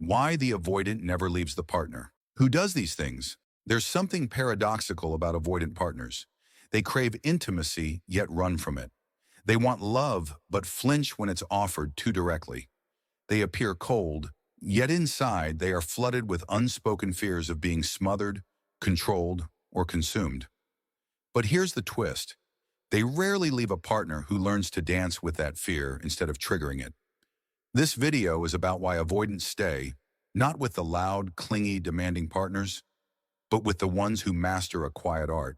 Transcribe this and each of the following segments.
Why the avoidant never leaves the partner. Who does these things? There's something paradoxical about avoidant partners. They crave intimacy, yet run from it. They want love, but flinch when it's offered too directly. They appear cold, yet inside they are flooded with unspoken fears of being smothered, controlled, or consumed. But here's the twist. They rarely leave a partner who learns to dance with that fear instead of triggering it. This video is about why avoidants stay, not with the loud, clingy, demanding partners, but with the ones who master a quiet art.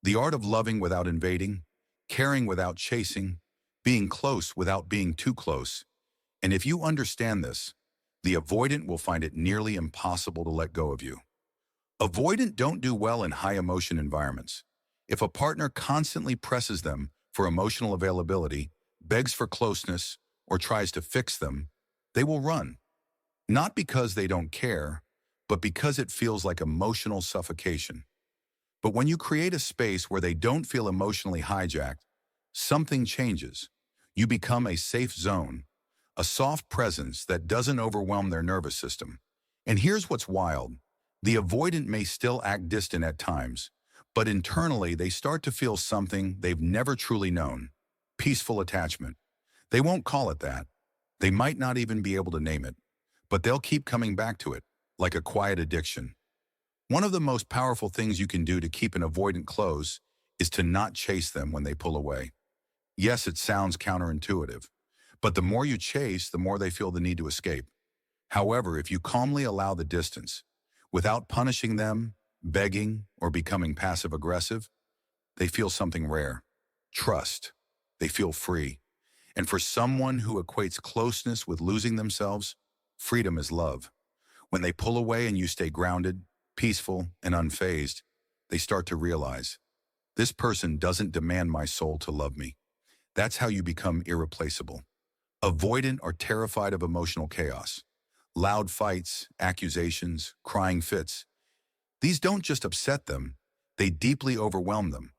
The art of loving without invading, caring without chasing, being close without being too close. And if you understand this, the avoidant will find it nearly impossible to let go of you. Avoidant don't do well in high-emotion environments. If a partner constantly presses them for emotional availability, begs for closeness, or tries to fix them, they will run. Not because they don't care, but because it feels like emotional suffocation. But when you create a space where they don't feel emotionally hijacked, something changes. You become a safe zone, a soft presence that doesn't overwhelm their nervous system. And here's what's wild. The avoidant may still act distant at times, but internally they start to feel something they've never truly known: peaceful attachment. They won't call it that. They might not even be able to name it, but they'll keep coming back to it, like a quiet addiction. One of the most powerful things you can do to keep an avoidant close is to not chase them when they pull away. Yes, it sounds counterintuitive, but the more you chase, the more they feel the need to escape. However, if you calmly allow the distance, without punishing them, begging, or becoming passive-aggressive, they feel something rare: trust. They feel free. And for someone who equates closeness with losing themselves, freedom is love. When they pull away and you stay grounded, peaceful, and unfazed, they start to realize, this person doesn't demand my soul to love me. That's how you become irreplaceable. Avoidant are terrified of emotional chaos. Loud fights, accusations, crying fits. These don't just upset them, they deeply overwhelm them.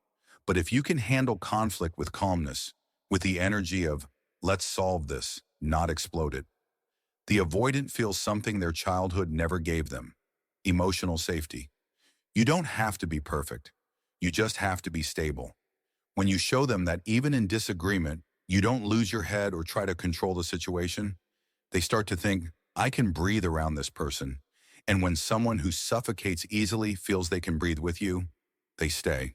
But if you can handle conflict with calmness, with the energy of, let's solve this, not explode it, the avoidant feels something their childhood never gave them: emotional safety. You don't have to be perfect. You just have to be stable. When you show them that even in disagreement, you don't lose your head or try to control the situation, they start to think, I can breathe around this person. And when someone who suffocates easily feels they can breathe with you, they stay.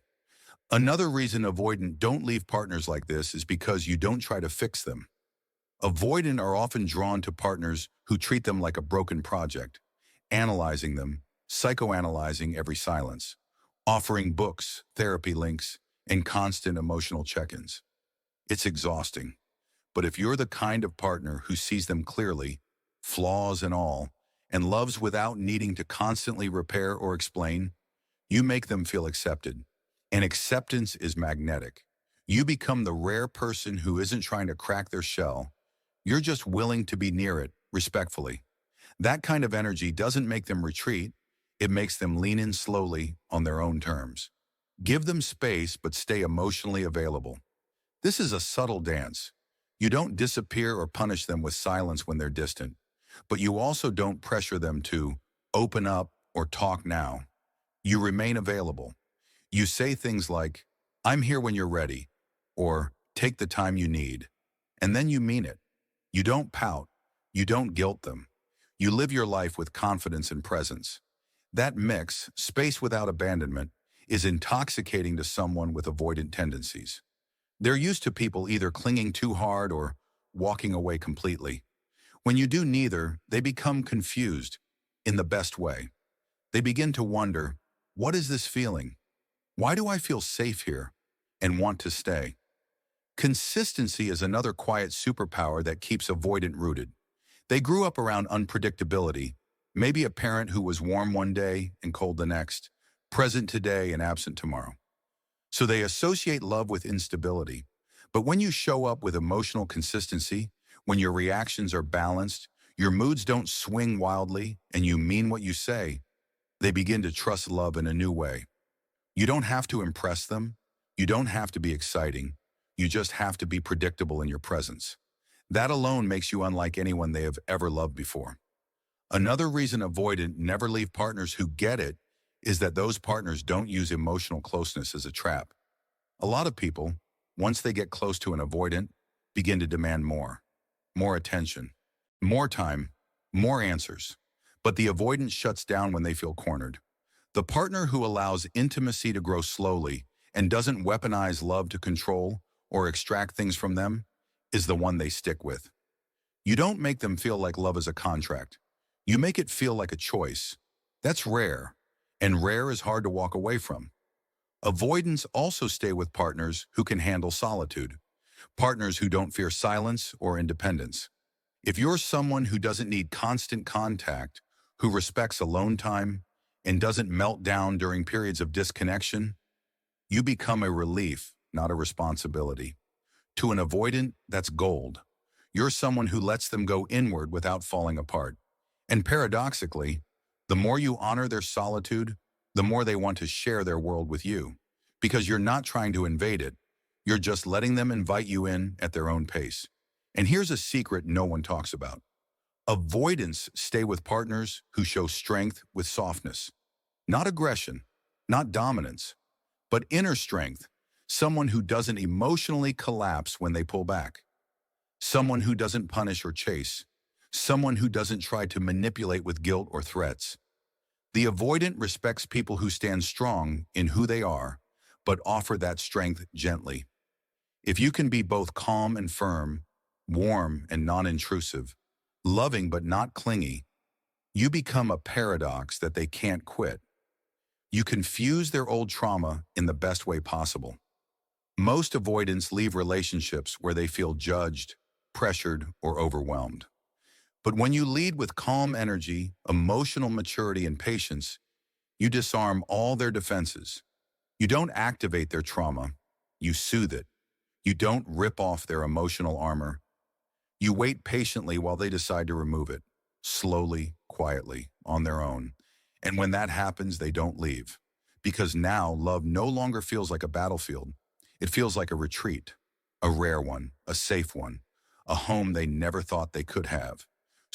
Another reason avoidant don't leave partners like this is because you don't try to fix them. Avoidant are often drawn to partners who treat them like a broken project, analyzing them, psychoanalyzing every silence, offering books, therapy links, and constant emotional check-ins. It's exhausting. But if you're the kind of partner who sees them clearly, flaws and all, and loves without needing to constantly repair or explain, you make them feel accepted. And acceptance is magnetic. You become the rare person who isn't trying to crack their shell. You're just willing to be near it, respectfully. That kind of energy doesn't make them retreat. It makes them lean in slowly on their own terms. Give them space, but stay emotionally available. This is a subtle dance. You don't disappear or punish them with silence when they're distant, but you also don't pressure them to open up or talk now. You remain available. You say things like, I'm here when you're ready, or take the time you need. And then you mean it. You don't pout. You don't guilt them. You live your life with confidence and presence. That mix, space without abandonment, is intoxicating to someone with avoidant tendencies. They're used to people either clinging too hard or walking away completely. When you do neither, they become confused, in the best way. They begin to wonder, what is this feeling? Why do I feel safe here and want to stay? Consistency is another quiet superpower that keeps avoidant rooted. They grew up around unpredictability, maybe a parent who was warm one day and cold the next, present today and absent tomorrow. So they associate love with instability. But when you show up with emotional consistency, when your reactions are balanced, your moods don't swing wildly, and you mean what you say, they begin to trust love in a new way. You don't have to impress them. You don't have to be exciting. You just have to be predictable in your presence. That alone makes you unlike anyone they have ever loved before. Another reason avoidant never leave partners who get it is that those partners don't use emotional closeness as a trap. A lot of people, once they get close to an avoidant, begin to demand more attention, more time, more answers. But the avoidant shuts down when they feel cornered. The partner who allows intimacy to grow slowly and doesn't weaponize love to control or extract things from them is the one they stick with. You don't make them feel like love is a contract. You make it feel like a choice. That's rare, and rare is hard to walk away from. Avoidants also stay with partners who can handle solitude, partners who don't fear silence or independence. If you're someone who doesn't need constant contact, who respects alone time, and doesn't melt down during periods of disconnection, you become a relief, not a responsibility. To an avoidant, that's gold. You're someone who lets them go inward without falling apart. And paradoxically, the more you honor their solitude, the more they want to share their world with you. Because you're not trying to invade it, you're just letting them invite you in at their own pace. And here's a secret no one talks about. Avoidants stay with partners who show strength with softness. Not aggression, not dominance, but inner strength. Someone who doesn't emotionally collapse when they pull back. Someone who doesn't punish or chase. Someone who doesn't try to manipulate with guilt or threats. The avoidant respects people who stand strong in who they are, but offer that strength gently. If you can be both calm and firm, warm and non-intrusive, loving but not clingy, you become a paradox that they can't quit. You confuse their old trauma in the best way possible. Most avoidants leave relationships where they feel judged, pressured, or overwhelmed. But when you lead with calm energy, emotional maturity, and patience, you disarm all their defenses. You don't activate their trauma, you soothe it. You don't rip off their emotional armor. You wait patiently while they decide to remove it, slowly, quietly, on their own. And when that happens, they don't leave. Because now love no longer feels like a battlefield. It feels like a retreat, a rare one, a safe one, a home they never thought they could have.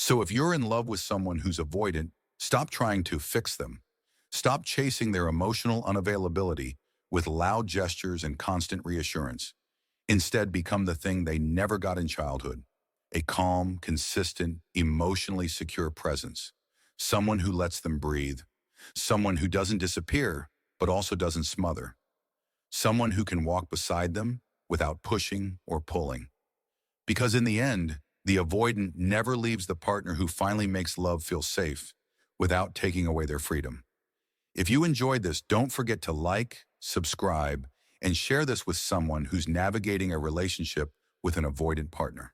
So if you're in love with someone who's avoidant, stop trying to fix them. Stop chasing their emotional unavailability with loud gestures and constant reassurance. Instead, become the thing they never got in childhood. A calm, consistent, emotionally secure presence. Someone who lets them breathe. Someone who doesn't disappear, but also doesn't smother. Someone who can walk beside them without pushing or pulling. Because in the end, the avoidant never leaves the partner who finally makes love feel safe without taking away their freedom. If you enjoyed this, don't forget to like, subscribe, and share this with someone who's navigating a relationship with an avoidant partner.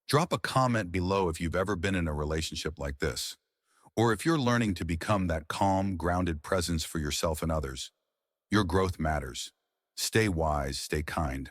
Drop a comment below if you've ever been in a relationship like this, or if you're learning to become that calm, grounded presence for yourself and others. Your growth matters. Stay wise, stay kind.